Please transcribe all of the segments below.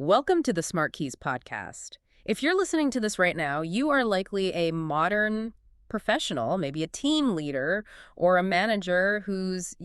Welcome to the SmartKeys podcast. If you're listening to this right now, you are likely a modern professional, maybe a team leader or a manager who's,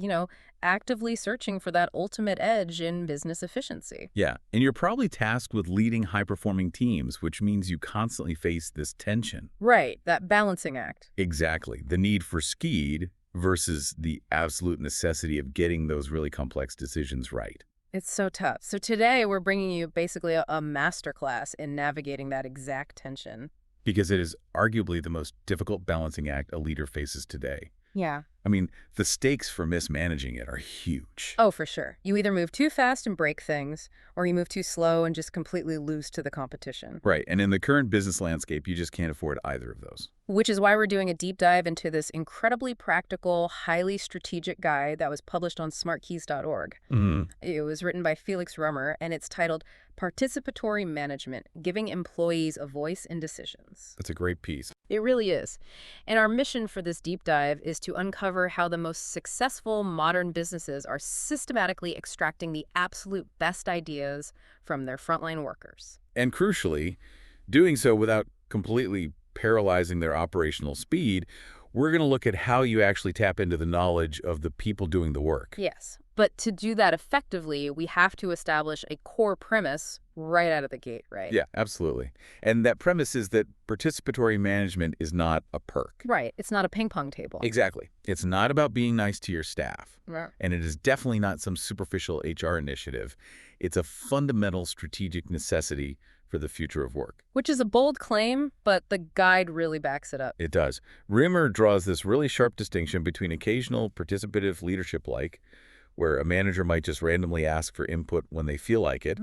actively searching for that ultimate edge in business efficiency. Yeah, and you're probably tasked with leading high-performing teams, which means you constantly face this tension. Right, that balancing act. Exactly. The need for speed versus the absolute necessity of getting those really complex decisions right. It's so tough. So today we're bringing you basically a masterclass in navigating that exact tension. Because it is arguably the most difficult balancing act a leader faces today. Yeah. I mean, the stakes for mismanaging it are huge. Oh, for sure. You either move too fast and break things, or you move too slow and just completely lose to the competition. Right, and in the current business landscape, you just can't afford either of those. Which is why we're doing a deep dive into this incredibly practical, highly strategic guide that was published on smartkeys.org. It was written by Felix Römer, and it's titled Participatory Management, Giving Employees a Voice in Decisions. That's a great piece. It really is. And our mission for this deep dive is to uncover how the most successful modern businesses are systematically extracting the absolute best ideas from their frontline workers. And crucially, doing so without completely paralyzing their operational speed. We're going to look at how you actually tap into the knowledge of the people doing the work. Yes. But to do that effectively, we have to establish a core premise right out of the gate, right? Yeah, absolutely. And that premise is that participatory management is not a perk. Right. It's not a ping pong table. Exactly. It's not about being nice to your staff. Right. And it is definitely not some superficial HR initiative. It's a fundamental strategic necessity for the future of work. Which is a bold claim, but the guide really backs it up. It does. Römer draws this really sharp distinction between occasional participative leadership where a manager might just randomly ask for input when they feel like it,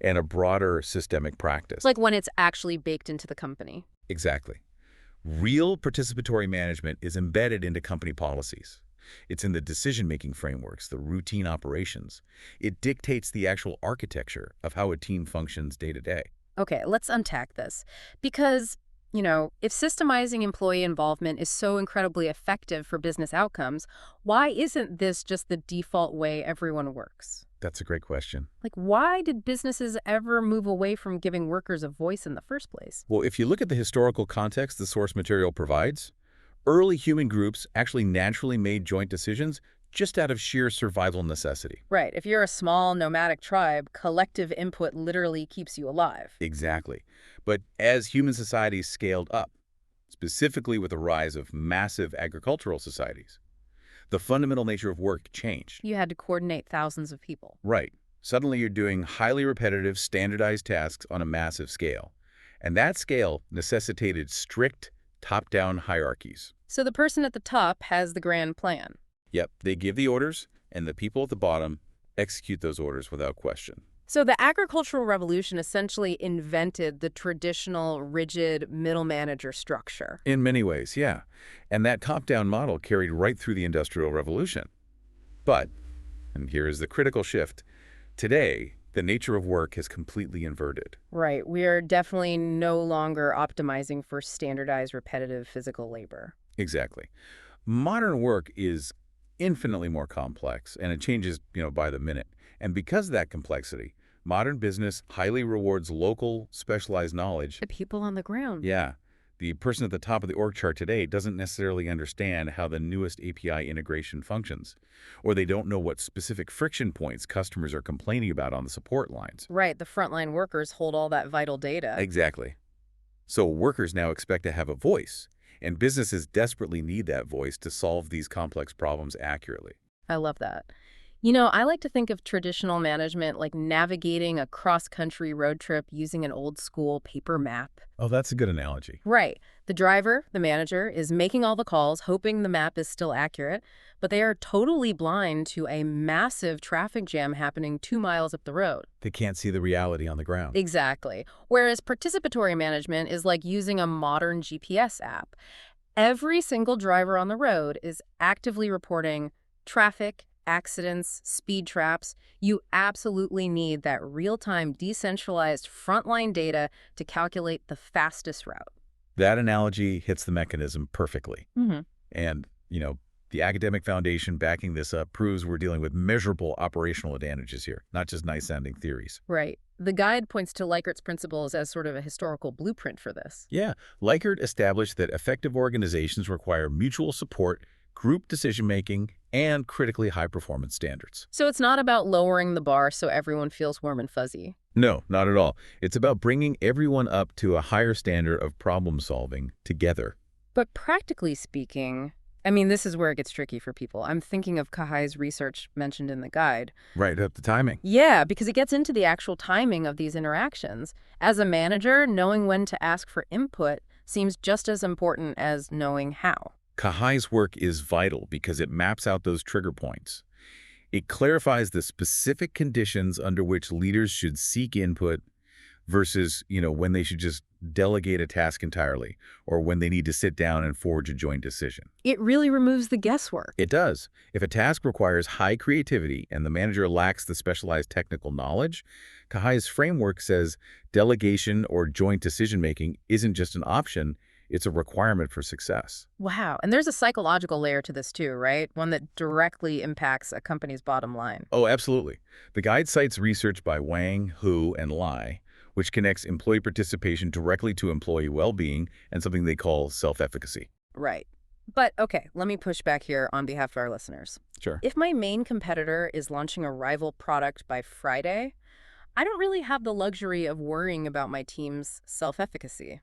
and a broader systemic practice. Like when it's actually baked into the company. Exactly. Real participatory management is embedded into company policies. It's in the decision-making frameworks, the routine operations. It dictates the actual architecture of how a team functions day to day. Okay, let's unpack this. Because, if systemizing employee involvement is so incredibly effective for business outcomes, why isn't this just the default way everyone works? That's a great question. Like, why did businesses ever move away from giving workers a voice in the first place? Well, if you look at the historical context the source material provides, early human groups actually naturally made joint decisions just out of sheer survival necessity. Right. If you're a small nomadic tribe, collective input literally keeps you alive. Exactly. But as human societies scaled up, specifically with the rise of massive agricultural societies, the fundamental nature of work changed. You had to coordinate thousands of people. Right. Suddenly you're doing highly repetitive, standardized tasks on a massive scale. And that scale necessitated strict top-down hierarchies. So the person at the top has the grand plan. Yep, they give the orders, and the people at the bottom execute those orders without question. So the agricultural revolution essentially invented the traditional, rigid middle manager structure. In many ways, yeah. And that top-down model carried right through the Industrial Revolution. But, and here is the critical shift, today, the nature of work has completely inverted. Right. We are definitely no longer optimizing for standardized, repetitive physical labor. Exactly. Modern work is infinitely more complex, and it changes, by the minute. And because of that complexity, modern business highly rewards local, specialized knowledge. The people on the ground. Yeah. The person at the top of the org chart today doesn't necessarily understand how the newest API integration functions, or they don't know what specific friction points customers are complaining about on the support lines. Right. The frontline workers hold all that vital data. Exactly. So workers now expect to have a voice. And businesses desperately need that voice to solve these complex problems accurately. I love that. I like to think of traditional management like navigating a cross-country road trip using an old-school paper map. Oh, that's a good analogy. Right. The driver, the manager, is making all the calls, hoping the map is still accurate, but they are totally blind to a massive traffic jam happening 2 miles up the road. They can't see the reality on the ground. Exactly. Whereas participatory management is like using a modern GPS app. Every single driver on the road is actively reporting traffic, accidents, speed traps. You absolutely need that real-time, decentralized frontline data to calculate the fastest route. That analogy hits the mechanism perfectly. And, The academic foundation backing this up proves we're dealing with measurable operational advantages here, not just nice-sounding theories. Right. The guide points to Likhart's principles as sort of a historical blueprint for this. Yeah, Likert established that effective organizations require mutual support, group decision-making, and critically high-performance standards. So it's not about lowering the bar so everyone feels warm and fuzzy. No, not at all. It's about bringing everyone up to a higher standard of problem-solving together. But practically speaking, I mean, this is where it gets tricky for people. I'm thinking of Kahai's research mentioned in the guide. Right up the timing. Yeah, because it gets into the actual timing of these interactions. As a manager, knowing when to ask for input seems just as important as knowing how. Kahai's work is vital because it maps out those trigger points. It clarifies the specific conditions under which leaders should seek input versus, when they should just delegate a task entirely or when they need to sit down and forge a joint decision. It really removes the guesswork. It does. If a task requires high creativity and the manager lacks the specialized technical knowledge, Kahai's framework says delegation or joint decision-making isn't just an option, it's a requirement for success. Wow. And there's a psychological layer to this too, right? One that directly impacts a company's bottom line. Oh, absolutely. The guide cites research by Wang, Hu, and Lai, which connects employee participation directly to employee well-being and something they call self-efficacy. Right. But okay, let me push back here on behalf of our listeners. Sure. If my main competitor is launching a rival product by Friday, I don't really have the luxury of worrying about my team's self-efficacy.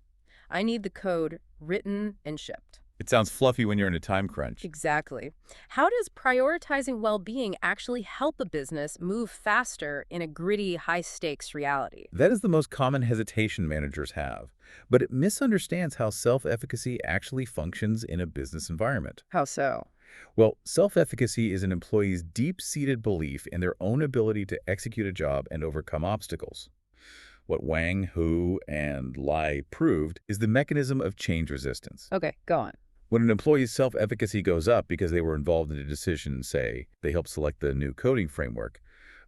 I need the code written and shipped. It sounds fluffy when you're in a time crunch. Exactly. How does prioritizing well-being actually help a business move faster in a gritty, high-stakes reality? That is the most common hesitation managers have, but it misunderstands how self-efficacy actually functions in a business environment. How so? Well, self-efficacy is an employee's deep-seated belief in their own ability to execute a job and overcome obstacles. What Wang, Hu, and Lai proved is the mechanism of change resistance. Okay, go on. When an employee's self-efficacy goes up because they were involved in a decision, say, they helped select the new coding framework,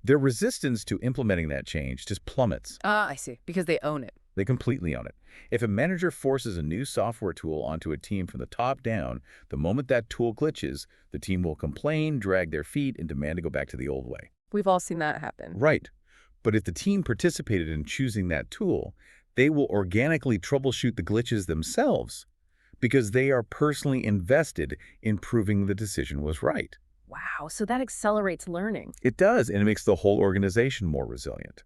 their resistance to implementing that change just plummets. Ah, I see. Because they own it. They completely own it. If a manager forces a new software tool onto a team from the top down, the moment that tool glitches, the team will complain, drag their feet, and demand to go back to the old way. We've all seen that happen. Right. But if the team participated in choosing that tool, they will organically troubleshoot the glitches themselves because they are personally invested in proving the decision was right. Wow, so that accelerates learning. It does, and it makes the whole organization more resilient.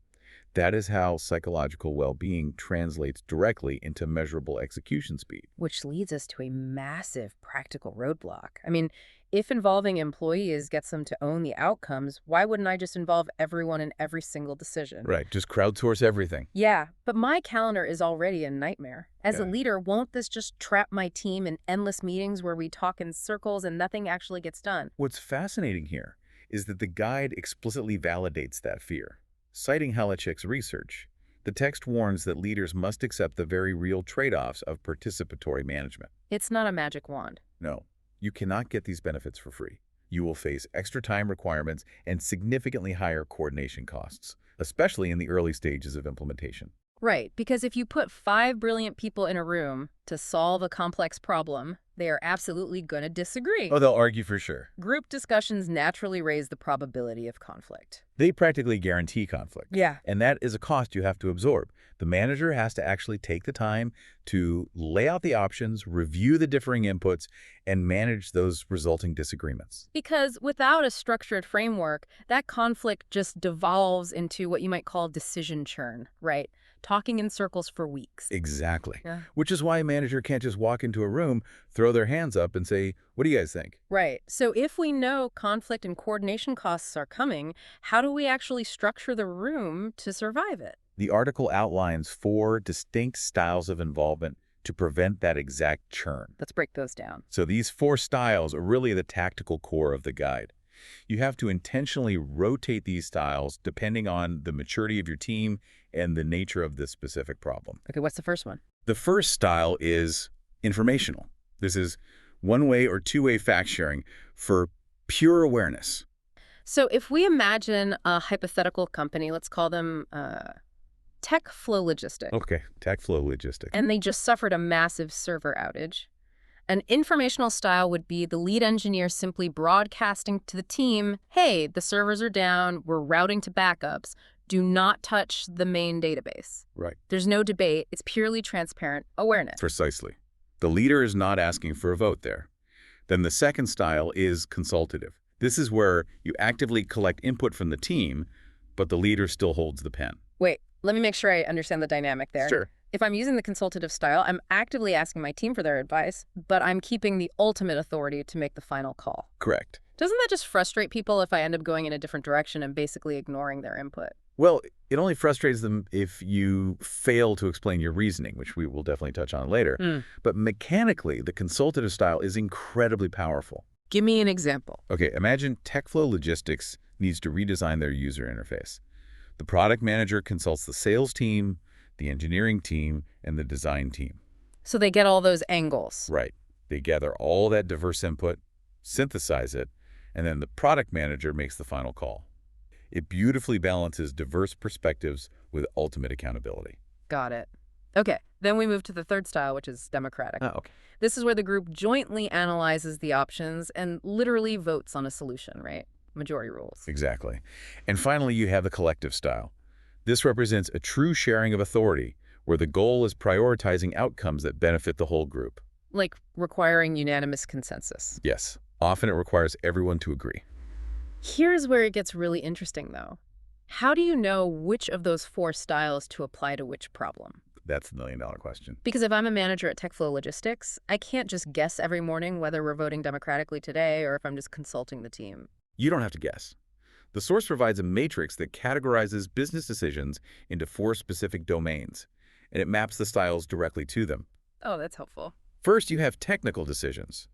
That is how psychological well-being translates directly into measurable execution speed. Which leads us to a massive practical roadblock. I mean, if involving employees gets them to own the outcomes, why wouldn't I just involve everyone in every single decision? Right, just crowdsource everything. Yeah, but my calendar is already a nightmare. As a Yeah. leader, won't this just trap my team in endless meetings where we talk in circles and nothing actually gets done? What's fascinating here is that the guide explicitly validates that fear. Citing Halachek's research, the text warns that leaders must accept the very real trade-offs of participatory management. It's not a magic wand. No, you cannot get these benefits for free. You will face extra time requirements and significantly higher coordination costs, especially in the early stages of implementation. Right, because if you put 5 brilliant people in a room to solve a complex problem, they are absolutely going to disagree. Oh, they'll argue for sure. Group discussions naturally raise the probability of conflict. They practically guarantee conflict. Yeah. And that is a cost you have to absorb. The manager has to actually take the time to lay out the options, review the differing inputs, and manage those resulting disagreements. Because without a structured framework, that conflict just devolves into what you might call decision churn, right? Talking in circles for weeks. Exactly. Yeah. Which is why a manager can't just walk into a room, throw their hands up, and say, "What do you guys think?" Right. So if we know conflict and coordination costs are coming, how do we actually structure the room to survive it? The article outlines 4 distinct styles of involvement to prevent that exact churn. Let's break those down. So these 4 styles are really the tactical core of the guide. You have to intentionally rotate these styles depending on the maturity of your team and the nature of the specific problem. Okay, what's the first one? The first style is informational. This is one-way or two-way fact sharing for pure awareness. So if we imagine a hypothetical company, let's call them Tech Flow Logistics, Okay, tech flow logistics. and they just suffered a massive server outage. An informational style would be the lead engineer simply broadcasting to the team, hey, the servers are down, we're routing to backups. Do not touch the main database. Right. There's no debate. It's purely transparent awareness. Precisely. The leader is not asking for a vote there. Then the second style is consultative. This is where you actively collect input from the team, but the leader still holds the pen. Wait, let me make sure I understand the dynamic there. Sure. If I'm using the consultative style, I'm actively asking my team for their advice, but I'm keeping the ultimate authority to make the final call. Correct. Doesn't that just frustrate people if I end up going in a different direction and basically ignoring their input? Well, it only frustrates them if you fail to explain your reasoning, which we will definitely touch on later. But mechanically, the consultative style is incredibly powerful. Give me an example. Okay, imagine TechFlow Logistics needs to redesign their user interface. The product manager consults the sales team, the engineering team, and the design team. So they get all those angles. Right. They gather all that diverse input, synthesize it, and then the product manager makes the final call. It beautifully balances diverse perspectives with ultimate accountability. Got it. Okay, then we move to the third style, which is democratic. Okay. This is where the group jointly analyzes the options and literally votes on a solution, right? Majority rules. Exactly. And finally, you have the collective style. This represents a true sharing of authority, where the goal is prioritizing outcomes that benefit the whole group. Like requiring unanimous consensus. Yes. Often it requires everyone to agree. Here's where it gets really interesting, though. How do you know which of those four styles to apply to which problem? That's the million-dollar question. Because if I'm a manager at TechFlow Logistics, I can't just guess every morning whether we're voting democratically today or if I'm just consulting the team. You don't have to guess. The source provides a matrix that categorizes business decisions into 4 specific domains, and it maps the styles directly to them. Oh, that's helpful. First, you have technical decisions.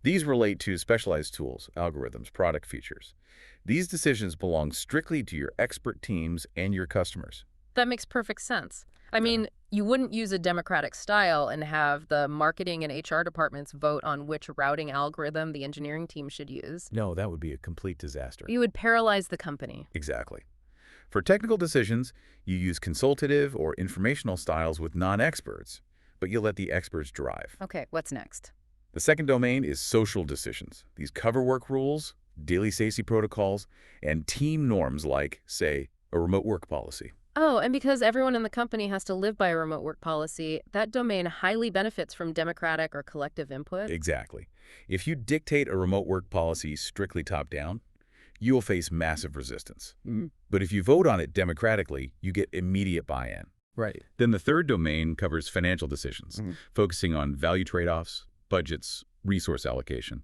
These relate to specialized tools, algorithms, product features. These decisions belong strictly to your expert teams and your customers. That makes perfect sense. I mean, you wouldn't use a democratic style and have the marketing and HR departments vote on which routing algorithm the engineering team should use. No, that would be a complete disaster. You would paralyze the company. Exactly. For technical decisions, you use consultative or informational styles with non-experts, but you let the experts drive. Okay, what's next? The second domain is social decisions. These cover work rules, daily safety protocols, and team norms like, say, a remote work policy. Oh, and because everyone in the company has to live by a remote work policy, that domain highly benefits from democratic or collective input. Exactly. If you dictate a remote work policy strictly top-down, you will face massive resistance. But if you vote on it democratically, you get immediate buy-in. Right. Then the third domain covers financial decisions, focusing on value trade-offs, budgets, resource allocation.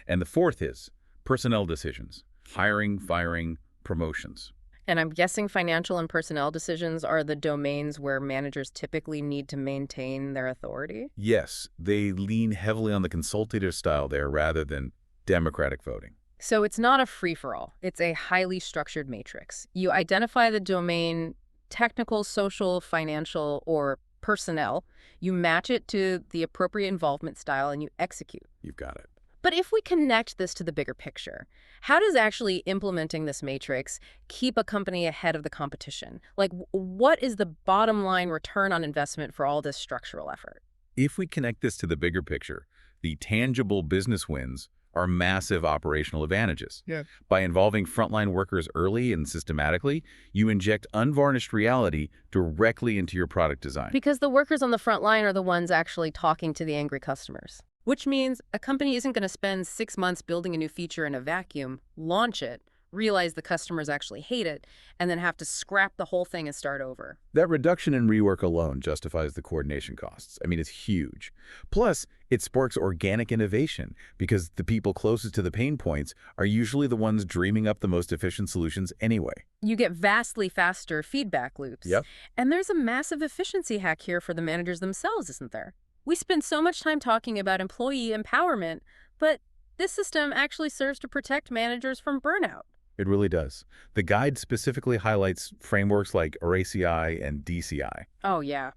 And the fourth is personnel decisions, hiring, firing, promotions. And I'm guessing financial and personnel decisions are the domains where managers typically need to maintain their authority? Yes, they lean heavily on the consultative style there rather than democratic voting. So it's not a free-for-all. It's a highly structured matrix. You identify the domain, technical, social, financial, or personnel. You match it to the appropriate involvement style, and you execute. You've got it. But if we connect this to the bigger picture, how does actually implementing this matrix keep a company ahead of the competition? Like, what is the bottom line return on investment for all this structural effort? If we connect this to the bigger picture, the tangible business wins are massive operational advantages. Yeah. By involving frontline workers early and systematically, you inject unvarnished reality directly into your product design. Because the workers on the front line are the ones actually talking to the angry customers. Which means a company isn't going to spend 6 months building a new feature in a vacuum, launch it, realize the customers actually hate it, and then have to scrap the whole thing and start over. That reduction in rework alone justifies the coordination costs. I mean, it's huge. Plus, it sparks organic innovation because the people closest to the pain points are usually the ones dreaming up the most efficient solutions anyway. You get vastly faster feedback loops. Yep. And there's a massive efficiency hack here for the managers themselves, isn't there? We spend so much time talking about employee empowerment, but this system actually serves to protect managers from burnout. It really does. The guide specifically highlights frameworks like RACI and DCI. Oh, yeah.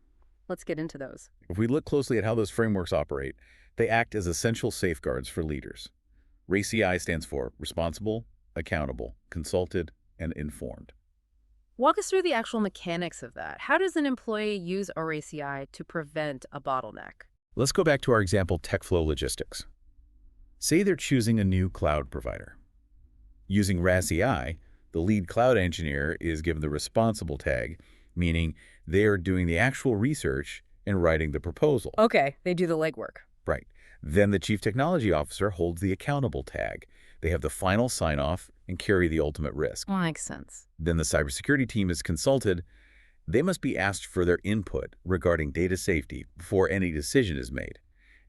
Let's get into those. If we look closely at how those frameworks operate, they act as essential safeguards for leaders. RACI stands for responsible, accountable, consulted, and informed. Walk us through the actual mechanics of that. How does an employee use RACI to prevent a bottleneck? Let's go back to our example, TechFlow Logistics. Say they're choosing a new cloud provider. Using RAS-EI, the lead cloud engineer is given the responsible tag, meaning they are doing the actual research and writing the proposal. Okay, they do the legwork. Right. Then the chief technology officer holds the accountable tag. They have the final sign-off and carry the ultimate risk. Makes sense. Then the cybersecurity team is consulted. They must be asked for their input regarding data safety before any decision is made.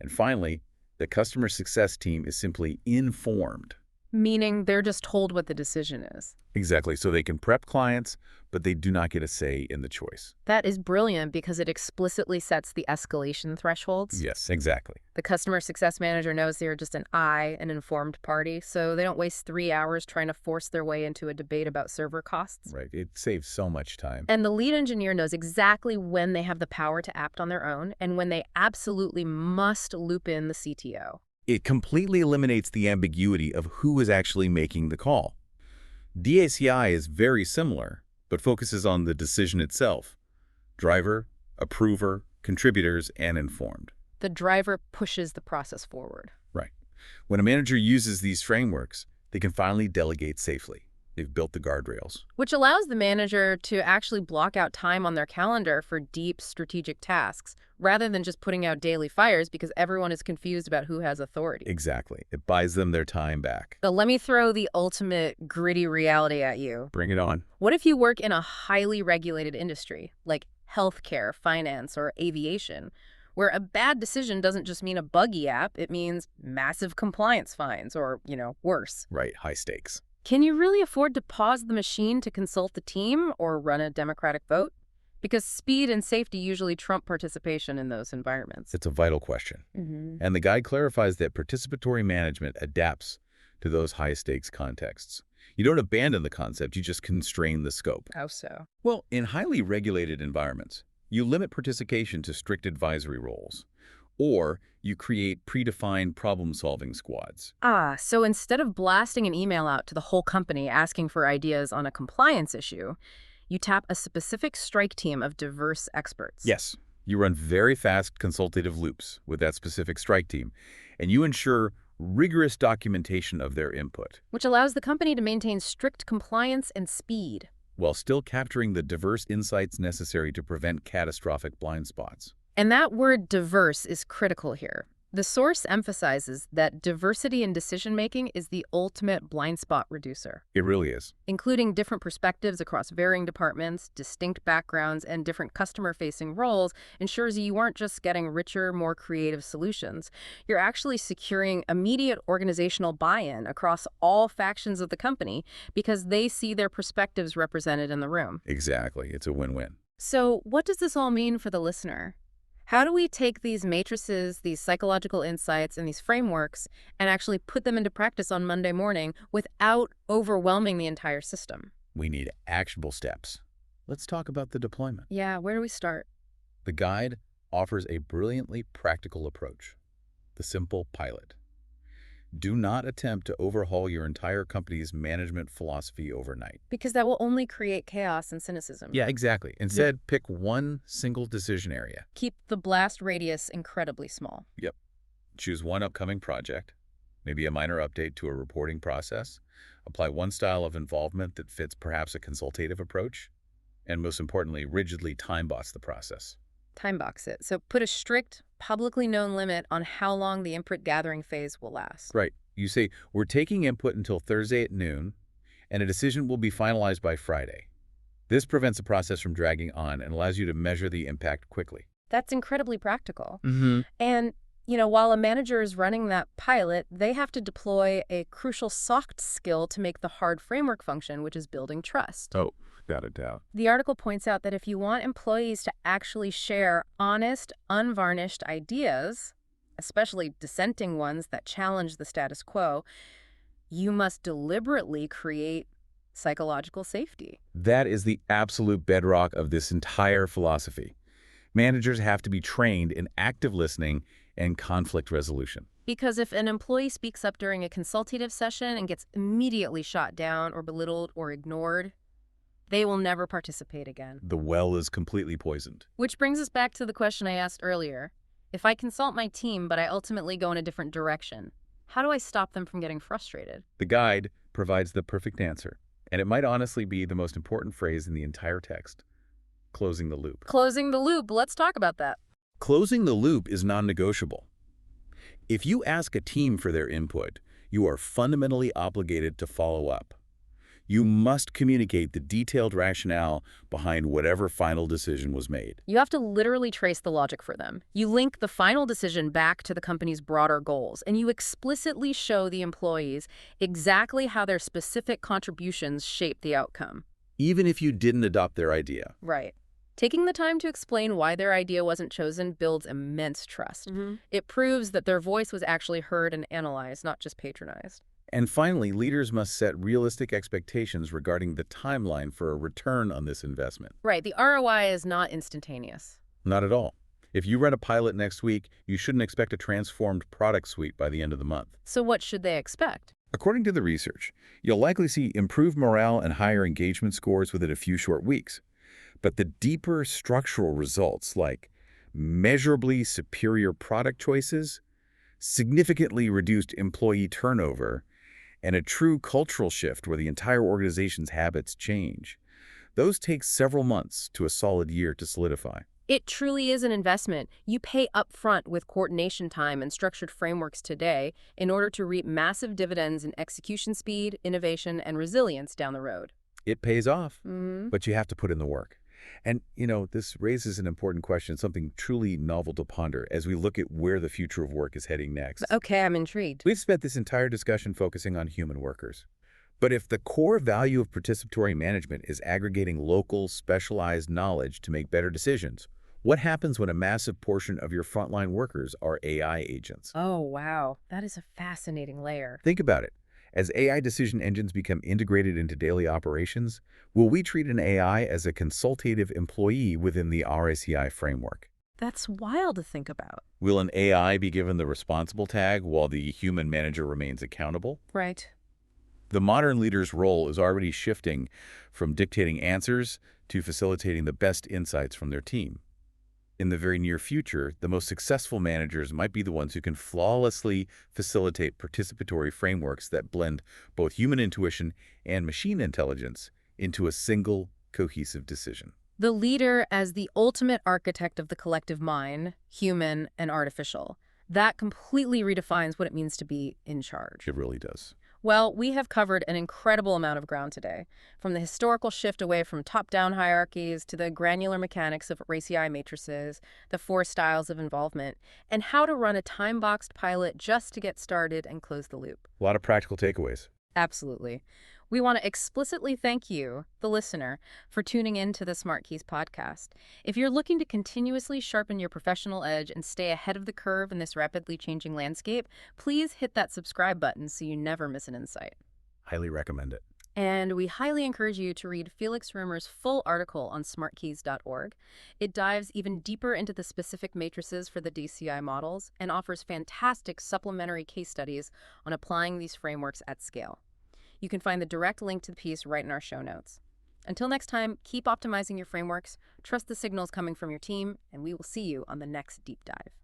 And finally, the customer success team is simply informed. Meaning they're just told what the decision is. Exactly, so they can prep clients, but they do not get a say in the choice. That is brilliant because it explicitly sets the escalation thresholds. Yes, exactly. The customer success manager knows they're just an informed party, so they don't waste 3 hours trying to force their way into a debate about server costs. Right, it saves so much time. And the lead engineer knows exactly when they have the power to act on their own and when they absolutely must loop in the CTO. It completely eliminates the ambiguity of who is actually making the call. DACI is very similar, but focuses on the decision itself. Driver, approver, contributors, and informed. The driver pushes the process forward. Right. When a manager uses these frameworks, they can finally delegate safely. They've built the guardrails. Which allows the manager to actually block out time on their calendar for deep strategic tasks, rather than just putting out daily fires because everyone is confused about who has authority. Exactly. It buys them their time back. So let me throw the ultimate gritty reality at you. Bring it on. What if you work in a highly regulated industry, like healthcare, finance, or aviation, where a bad decision doesn't just mean a buggy app, it means massive compliance fines or, worse. Right, high stakes. Can you really afford to pause the machine to consult the team or run a democratic vote? Because speed and safety usually trump participation in those environments. It's a vital question. And the guide clarifies that participatory management adapts to those high-stakes contexts. You don't abandon the concept, you just constrain the scope. How so? Well, in highly regulated environments, you limit participation to strict advisory roles, or you create predefined problem-solving squads. So instead of blasting an email out to the whole company asking for ideas on a compliance issue, you tap a specific strike team of diverse experts. Yes, you run very fast consultative loops with that specific strike team, and you ensure rigorous documentation of their input, which allows the company to maintain strict compliance and speed, while still capturing the diverse insights necessary to prevent catastrophic blind spots. And that word diverse is critical here. The source emphasizes that diversity in decision-making is the ultimate blind spot reducer. It really is. Including different perspectives across varying departments, distinct backgrounds, and different customer-facing roles ensures you aren't just getting richer, more creative solutions. You're actually securing immediate organizational buy-in across all factions of the company because they see their perspectives represented in the room. Exactly. It's a win-win. So what does this all mean for the listener? How do we take these matrices, these psychological insights, and these frameworks and actually put them into practice on Monday morning without overwhelming the entire system? We need actionable steps. Let's talk about the deployment. Yeah, where do we start? The guide offers a brilliantly practical approach, the simple pilot. Do not attempt to overhaul your entire company's management philosophy overnight. Because that will only create chaos and cynicism. Yeah, exactly. Instead, pick one single decision area. Keep the blast radius incredibly small. Yep. Choose one upcoming project, maybe a minor update to a reporting process. Apply one style of involvement that fits perhaps a consultative approach. And most importantly, rigidly time-box the process. Time-box it. So put a strict, publicly known limit on how long the input gathering phase will last. Right. You say, we're taking input until Thursday at noon, and a decision will be finalized by Friday. This prevents the process from dragging on and allows you to measure the impact quickly. That's incredibly practical. And, while a manager is running that pilot, they have to deploy a crucial soft skill to make the hard framework function, which is building trust. Oh, without a doubt. The article points out that if you want employees to actually share honest, unvarnished ideas, especially dissenting ones that challenge the status quo, you must deliberately create psychological safety. That is the absolute bedrock of this entire philosophy. Managers have to be trained in active listening and conflict resolution. Because if an employee speaks up during a consultative session and gets immediately shot down or belittled or ignored, they will never participate again. The well is completely poisoned. Which brings us back to the question I asked earlier. If I consult my team, but I ultimately go in a different direction, how do I stop them from getting frustrated? The guide provides the perfect answer, and it might honestly be the most important phrase in the entire text: closing the loop. Closing the loop, let's talk about that. Closing the loop is non-negotiable. If you ask a team for their input, you are fundamentally obligated to follow up. You must communicate the detailed rationale behind whatever final decision was made. You have to literally trace the logic for them. You link the final decision back to the company's broader goals, and you explicitly show the employees exactly how their specific contributions shape the outcome. Even if you didn't adopt their idea. Right. Taking the time to explain why their idea wasn't chosen builds immense trust. It proves that their voice was actually heard and analyzed, not just patronized. And finally, leaders must set realistic expectations regarding the timeline for a return on this investment. Right, the ROI is not instantaneous. Not at all. If you run a pilot next week, you shouldn't expect a transformed product suite by the end of the month. So what should they expect? According to the research, you'll likely see improved morale and higher engagement scores within a few short weeks. But the deeper structural results, like measurably superior product choices, significantly reduced employee turnover, and a true cultural shift where the entire organization's habits change, those take several months to a solid year to solidify. It truly is an investment. You pay upfront with coordination time and structured frameworks today in order to reap massive dividends in execution speed, innovation, and resilience down the road. It pays off, but you have to put in the work. And, this raises an important question, something truly novel to ponder as we look at where the future of work is heading next. Okay, I'm intrigued. We've spent this entire discussion focusing on human workers. But if the core value of participatory management is aggregating local, specialized knowledge to make better decisions, what happens when a massive portion of your frontline workers are AI agents? Oh, wow. That is a fascinating layer. Think about it. As AI decision engines become integrated into daily operations, will we treat an AI as a consultative employee within the RACI framework? That's wild to think about. Will an AI be given the responsible tag while the human manager remains accountable? Right. The modern leader's role is already shifting from dictating answers to facilitating the best insights from their team. In the very near future, the most successful managers might be the ones who can flawlessly facilitate participatory frameworks that blend both human intuition and machine intelligence into a single, cohesive decision. The leader as the ultimate architect of the collective mind, human and artificial. That completely redefines what it means to be in charge. It really does. Well, we have covered an incredible amount of ground today, from the historical shift away from top-down hierarchies to the granular mechanics of RACI matrices, the 4 styles of involvement, and how to run a time-boxed pilot just to get started and close the loop. A lot of practical takeaways. Absolutely. We want to explicitly thank you, the listener, for tuning in to the SmartKeys podcast. If you're looking to continuously sharpen your professional edge and stay ahead of the curve in this rapidly changing landscape, please hit that subscribe button so you never miss an insight. Highly recommend it. And we highly encourage you to read Felix Römer's full article on smartkeys.org. It dives even deeper into the specific matrices for the DCI models and offers fantastic supplementary case studies on applying these frameworks at scale. You can find the direct link to the piece right in our show notes. Until next time, keep optimizing your frameworks, trust the signals coming from your team, and we will see you on the next deep dive.